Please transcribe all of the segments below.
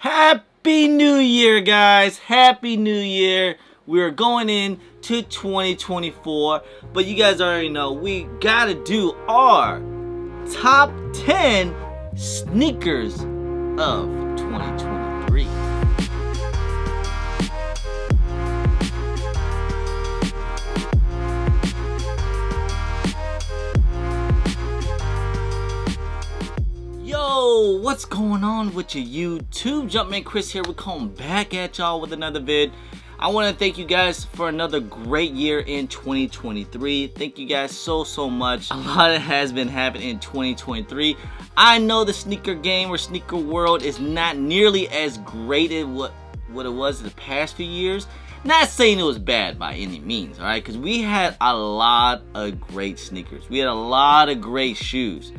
Happy New Year, guys. Happy New Year. We're going into 2024, but you guys already know we gotta do our top 10 sneakers of 2023. Yo, what's going on with your YouTube? Jumpman Chris here. We're coming back at y'all with another vid. I want to thank you guys for another great year in 2023. Thank you guys so much. A lot has been happening in 2023. I know the sneaker game or sneaker world is not nearly as great as what it was in the past few years. Not saying it was bad by any means, all right? Because we had a lot of great sneakers. We had a lot of great shoes.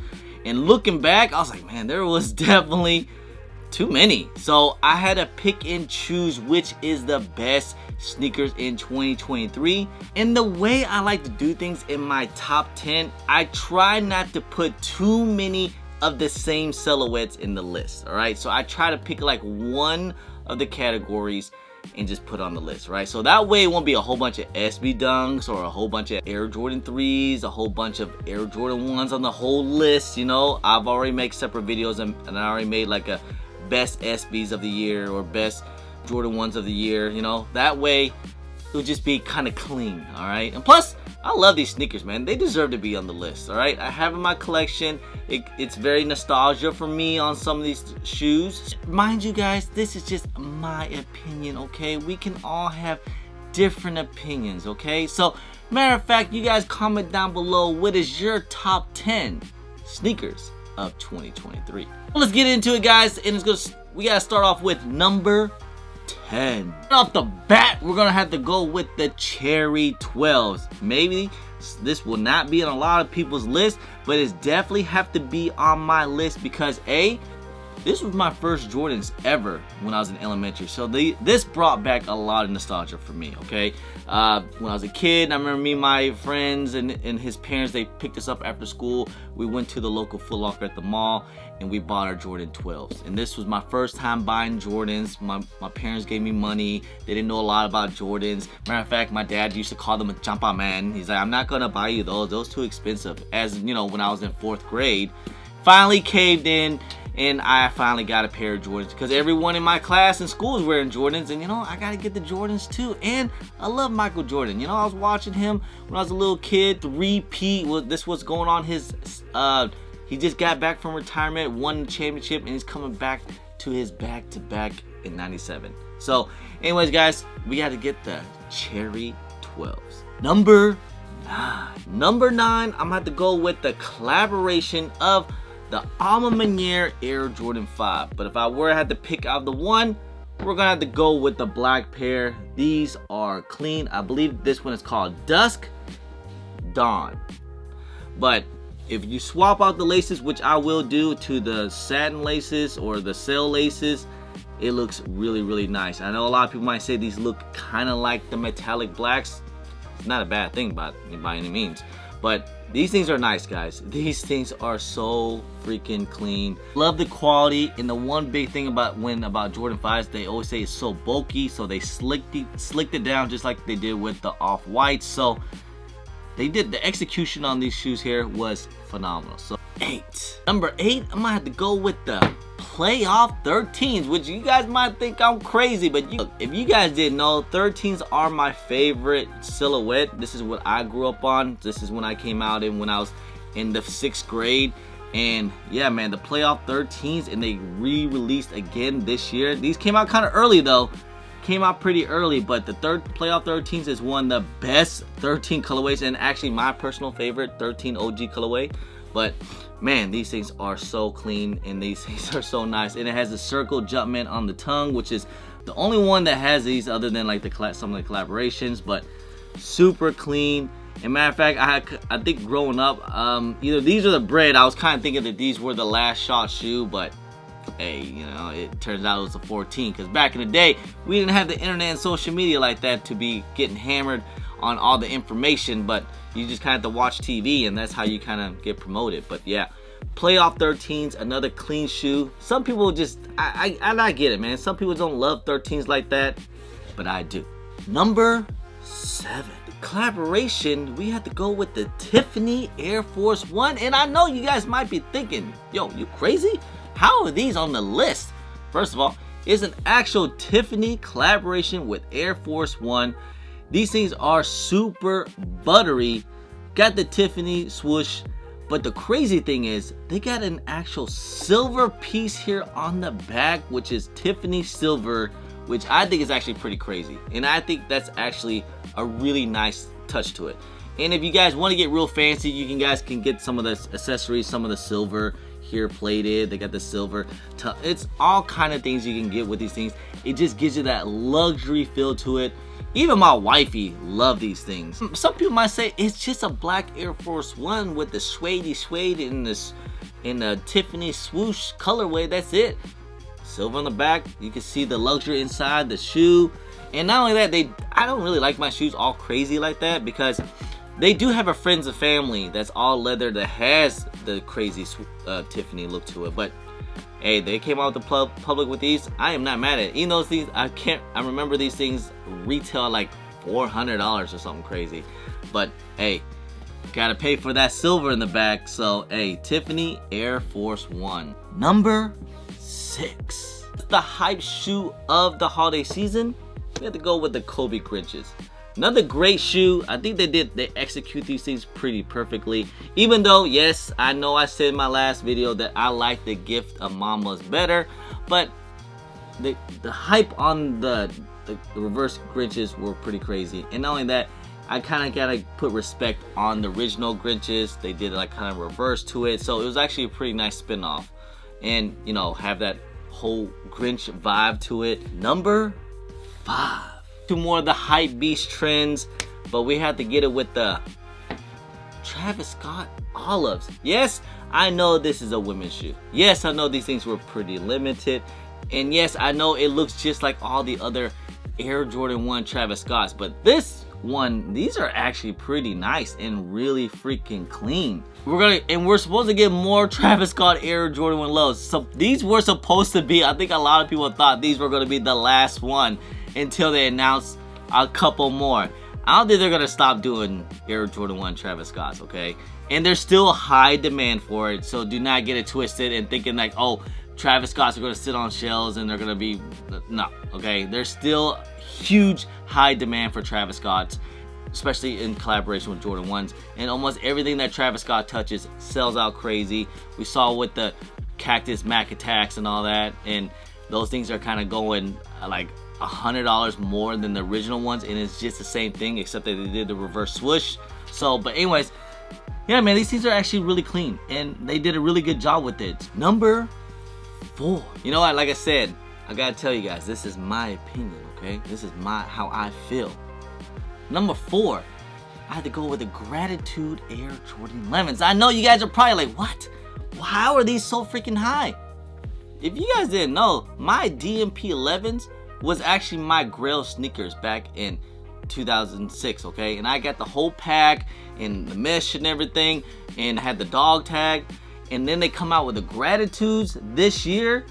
And looking back, I was like, man, there was definitely too many. So I had to pick and choose which is the best sneakers in 2023. And the way I like to do things in my top 10, I try not to put too many of the same silhouettes in the list, all right? So I try to pick like one of the categories and just put on the list, right? So that way it won't be a whole bunch of SB Dunks or a whole bunch of Air Jordan 3s, a whole bunch of Air Jordan 1s on the whole list, you know? I've already made separate videos and I already made like a best SBs of the year or best Jordan 1s of the year, you know? That way it'll just be kind of clean, all right? And plus, I love these sneakers, man. They deserve to be on the list, all right? I have in my collection. It's very nostalgia for me on some of these shoes. Mind you guys, this is just my opinion, okay? We can all have different opinions, okay? So, matter of fact, you guys comment down below what is your top 10 sneakers of 2023. Let's get into it, guys, and we gotta start off with number 10. Right off the bat, we're gonna have to go with the Cherry 12s. Maybe this will not be on a lot of people's list, but it's definitely have to be on my list because this was my first Jordans ever when I was in elementary. So this brought back a lot of nostalgia for me, okay? When I was a kid, I remember me and my friends and his parents, they picked us up after school. We went to the local Foot Locker at the mall and we bought our Jordan 12s. And this was my first time buying Jordans. My parents gave me money. They didn't know a lot about Jordans. Matter of fact, my dad used to call them a jumper man. He's like, I'm not gonna buy you those too expensive. As you know, when I was in 4th grade, finally caved in. And I finally got a pair of Jordans because everyone in my class and school is wearing Jordans, and you know, I gotta get the Jordans too. And I love Michael Jordan. You know, I was watching him when I was a little kid, this was going on. He just got back from retirement, won the championship, and he's coming back to his back-to-back in '97. So anyways, guys, we gotta get the Cherry 12s. Number 9, I'm gonna have to go with the collaboration of the Alma Maniere Air Jordan 5. But if I were to have to pick out the one, we're gonna have to go with the black pair. These are clean. I believe this one is called Dusk Dawn. But if you swap out the laces, which I will do, to the satin laces or the sail laces, it looks really nice. I know a lot of people might say these look kind of like the metallic blacks. It's not a bad thing by any means, but these things are nice, guys. These things are so freaking clean. Love the quality. And the one big thing about Jordan 5s, they always say it's so bulky, so they slicked it down just like they did with the off-whites. So the execution on these shoes here was phenomenal. So number 8, I'm gonna have to go with the Playoff 13s, which you guys might think I'm crazy, but if you guys didn't know, 13s are my favorite silhouette. This is what I grew up on. This is when I came out when I was in the 6th grade. And yeah, man, the Playoff 13s, and they re-released again this year. These came out kind of early though. Came out pretty early, but the Playoff 13s is one of the best 13 colorways, and actually my personal favorite 13 OG colorway. But man, these things are so clean and these things are so nice. And it has the circle Jumpman on the tongue, which is the only one that has these other than like some of the collaborations, but super clean. And matter of fact, I think growing up, either these or the bread, I was kind of thinking that these were the last shot shoe, but hey, you know, it turns out it was a 14, because back in the day, we didn't have the internet and social media like that to be getting hammered on all the information, but you just kind of have to watch TV, and that's how you kind of get promoted. But yeah, Playoff 13s, another clean shoe. Some people just, I get it, man. Some people don't love 13s like that, but I do. Number 7. Collaboration, we had to go with the Tiffany Air Force 1. And I know you guys might be thinking, yo, you crazy? How are these on the list? First of all, it's an actual Tiffany collaboration with Air Force 1. These things are super buttery. Got the Tiffany swoosh. But the crazy thing is, they got an actual silver piece here on the back, which is Tiffany silver, which I think is actually pretty crazy. And I think that's actually a really nice touch to it. And if you guys want to get real fancy, you guys can get some of the accessories, some of the silver here plated. They got the silver. It's all kind of things you can get with these things. It just gives you that luxury feel to it. Even my wifey love these things. Some people might say it's just a black Air Force 1 with the suede in the Tiffany swoosh colorway. That's it. Silver on the back. You can see the luxury inside the shoe. And not only that, I don't really like my shoes all crazy like that, because they do have a friends and family that's all leather that has the crazy Tiffany look to it. But hey, they came out with the public with these. I am not mad at it. Even though these, I remember these things retail like $400 or something crazy. But hey, gotta pay for that silver in the back. So hey, Tiffany Air Force 1. Number 6. The hype shoe of the holiday season. We have to go with the Kobe Grinches. Another great shoe. I think they execute these things pretty perfectly. Even though, yes, I know I said in my last video that I like the gift of mamas better, but the hype on the reverse Grinches were pretty crazy. And not only that, I kind of gotta put respect on the original Grinches. They did like kind of reverse to it, so it was actually a pretty nice spin-off. And you know, have that whole Grinch vibe to it. Number 5. 2 more of the hype beast trends, but we had to get it with the Travis Scott olives. Yes, I know this is a women's shoe. Yes, I know these things were pretty limited, and yes, I know it looks just like all the other Air Jordan 1 Travis Scotts, but this one, these are actually pretty nice and really freaking clean. We're supposed to get more Travis Scott Air Jordan 1 lows. So these were supposed to be, I think a lot of people thought these were going to be the last one until they announced a couple more. I don't think they're gonna stop doing Air Jordan 1 Travis Scotts, okay? And there's still high demand for it, so do not get it twisted and thinking like, oh, Travis Scotts are gonna sit on shelves and they're gonna be, no, okay? There's still huge high demand for Travis Scotts, especially in collaboration with Jordan 1s. And almost everything that Travis Scott touches sells out crazy. We saw with the Cactus Mac Attacks and all that, and those things are kind of going like $100 more than the original ones, and it's just the same thing except that they did the reverse swoosh. So, but anyways, yeah, man, these things are actually really clean and they did a really good job with it. Number 4. You know what, like I said, I gotta tell you guys, this is my opinion, okay? This is how I feel. Number 4, I had to go with the Gratitude Air Jordan 11s. I know you guys are probably like, what? How are these so freaking high? If you guys didn't know, my DMP 11s was actually my Grail sneakers back in 2006, okay? And I got the whole pack and the mesh and everything, and had the dog tag. And then they come out with the Gratitudes this year.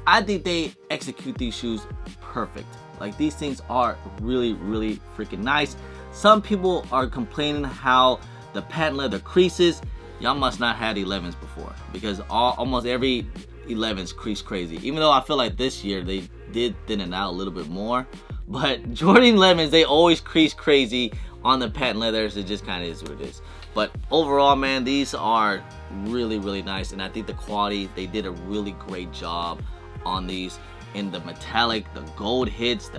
I think they execute these shoes perfect. Like, these things are really, really freaking nice. Some people are complaining how the patent leather creases. Y'all must not have 11s before, because almost every 11s crease crazy. Even though I feel like this year they did thin it out a little bit more, but Jordan 11s, they always crease crazy on the patent leathers. It just kind of is what it is. But overall, man, these are really, really nice, and I think the quality, they did a really great job on these. In the metallic, the gold hits,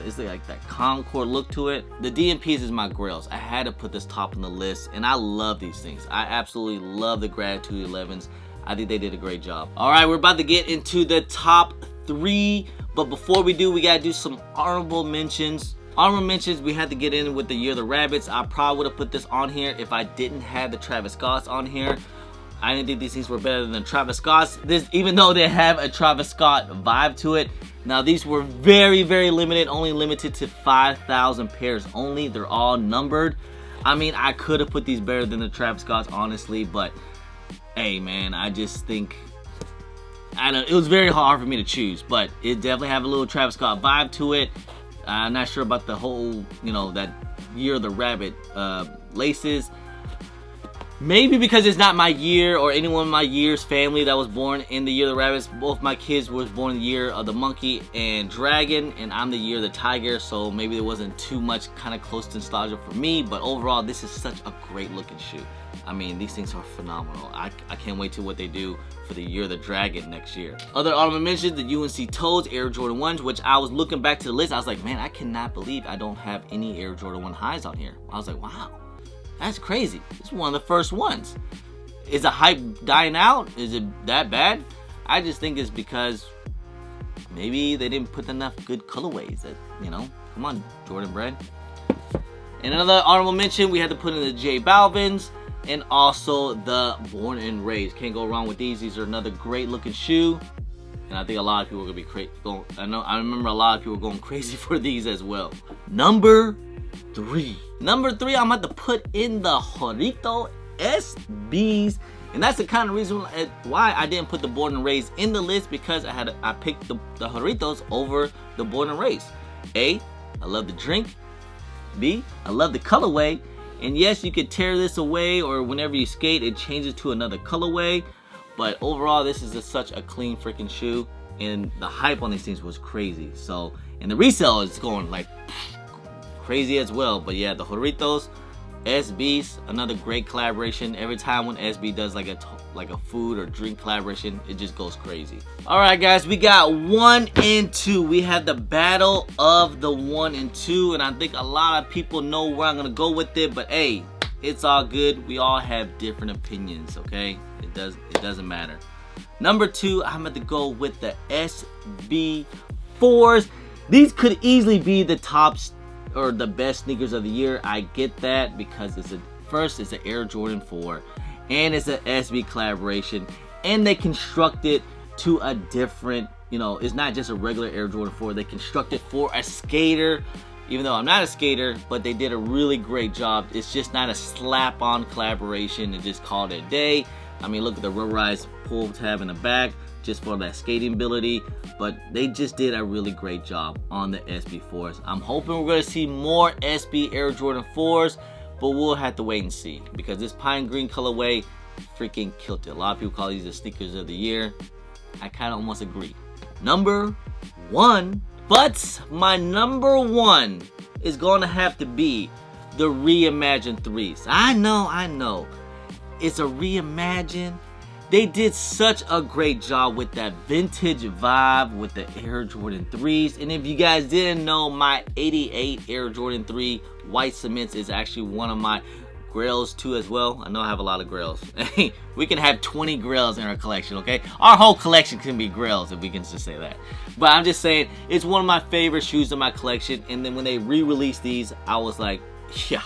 is like that Concord look to it. The DMPs is my grails. I had to put this top on the list, and I love these things. I absolutely love the Gratitude 11s. I think they did a great job. All right, we're about to get into the top 3, but before we do, we gotta do some honorable mentions. Honorable mentions, we had to get in with the Year of the Rabbits. I probably would have put this on here if I didn't have the Travis Scotts on here. I didn't think these things were better than Travis Scott's. Even though they have a Travis Scott vibe to it. Now, these were very, very limited, only limited to 5,000 pairs only. They're all numbered. I mean, I could have put these better than the Travis Scott's, honestly, but hey man, I just think, I know it was very hard for me to choose, but it definitely have a little Travis Scott vibe to it. I'm not sure about the whole, you know, that Year of the Rabbit laces. Maybe because it's not my year or anyone in my year's family that was born in the Year of the Rabbits. Both my kids was born in the Year of the Monkey and Dragon, and I'm the Year of the Tiger, so maybe there wasn't too much kind of close to nostalgia for me, but overall, this is such a great looking shoe. I mean, these things are phenomenal. I can't wait to what they do for the Year of the Dragon next year. Other honorable mentions, the UNC Toads Air Jordan 1s, which I was looking back to the list, I was like, man, I cannot believe I don't have any Air Jordan 1 highs on here. I was like, wow. That's crazy. It's one of the first ones. Is the hype dying out? Is it that bad? I just think it's because maybe they didn't put enough good colorways. That, you know, come on, Jordan Brand. And another honorable mention, we had to put in the J Balvins and also the Born and Raised. Can't go wrong with these. These are another great looking shoe. And I think a lot of people are gonna be crazy. I remember a lot of people going crazy for these as well. Number 3, I'm about to put in the Horito SBs, and that's the kind of reason why I didn't put the Born and Raised in the list, because I picked the Horitos over the Born and Raised. A, I love the drink. B, I love the colorway. And yes, you could tear this away, or whenever you skate, it changes to another colorway. But overall, this is such a clean freaking shoe, and the hype on these things was crazy. So, and the resale is going like crazy as well. But yeah, the Horitos SBs, another great collaboration. Every time when SB does like a food or drink collaboration, it just goes crazy. All right, guys, we got 1 and 2. We have the battle of the 1 and 2, and I think a lot of people know where I'm gonna go with it. But hey, it's all good. We all have different opinions, okay? It doesn't matter. Number 2, I'm going to go with the SB4s. These could easily be the tops or the best sneakers of the year. I get that because it's an Air Jordan 4 and it's an SB collaboration, and they construct it to a different, you know, it's not just a regular Air Jordan 4. They construct it for a skater. Even though I'm not a skater, but they did a really great job. It's just not a slap-on collaboration and just call it a day. I mean, look at the rubberized pull tab in the back just for that skating ability, but they just did a really great job on the SB4s. I'm hoping we're going to see more SB Air Jordan 4s, but we'll have to wait and see, because this pine green colorway freaking killed it. A lot of people call these the sneakers of the year. I kind of almost agree. Number 1. But my number 1 is going to have to be the Reimagined 3s. I know. It's a reimagine. They did such a great job with that vintage vibe with the Air Jordan 3s. And if you guys didn't know, my 88 Air Jordan 3 white cements is actually one of my grails too as well. I know I have a lot of grails. We can have 20 grails in our collection, okay? Our whole collection can be grails, if we can just say that. But I'm just saying, it's one of my favorite shoes in my collection. And then when they re-released these, I was like, yeah,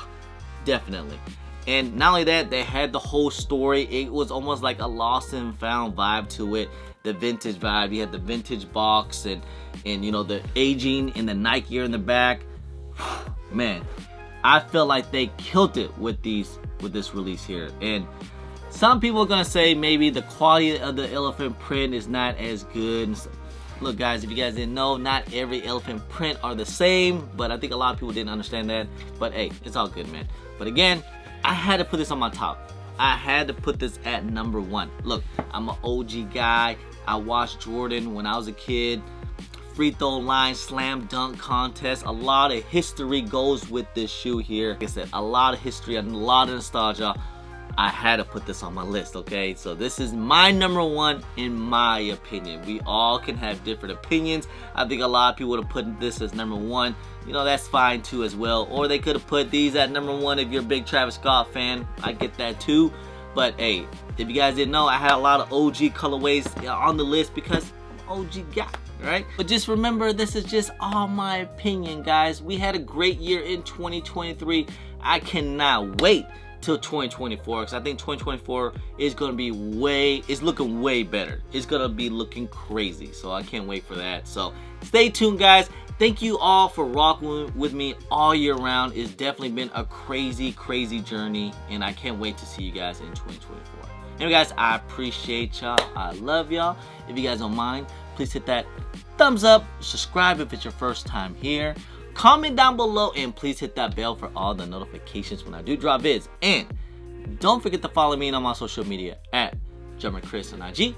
definitely. And not only that, they had the whole story. It was almost like a lost and found vibe to it. The vintage vibe. You had the vintage box and you know, the aging and the Nike Air in the back. Man, I feel like they killed it with this release here. And some people are gonna say maybe the quality of the elephant print is not as good. Look, guys, if you guys didn't know, not every elephant print are the same, but I think a lot of people didn't understand that. But hey, it's all good, man. But again, I had to put this on my top. I had to put this at number 1. Look, I'm an OG guy. I watched Jordan when I was a kid. Free throw line, slam dunk contest. A lot of history goes with this shoe here. Like I said, a lot of history and a lot of nostalgia. I had to put this on my list, okay? So this is my number 1 in my opinion. We all can have different opinions. I think a lot of people would have put this as number 1. You know, that's fine too as well. Or they could have put these at number 1 if you're a big Travis Scott fan. I get that too. But hey, if you guys didn't know, I had a lot of OG colorways on the list because I'm an OG guy. Right? But just remember, this is just all my opinion, guys. We had a great year in 2023. I cannot wait till 2024, because I think 2024 is going to be looking way better. It's going to be looking crazy. So I can't wait for that. So stay tuned, guys. Thank you all for rocking with me all year round. It's definitely been a crazy, crazy journey, and I can't wait to see you guys in 2024. Anyway, guys, I appreciate y'all. I love y'all. If you guys don't mind, please hit that thumbs up. Subscribe if it's your first time here. Comment down below and please hit that bell for all the notifications when I do drop vids. And don't forget to follow me on my social media at JumpmanChris on IG,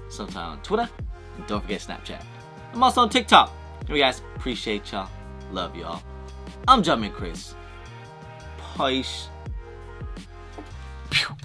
sometime on Twitter, and don't forget Snapchat. I'm also on TikTok. Anyway, guys, appreciate y'all. Love y'all. I'm JumpmanChris. Peace.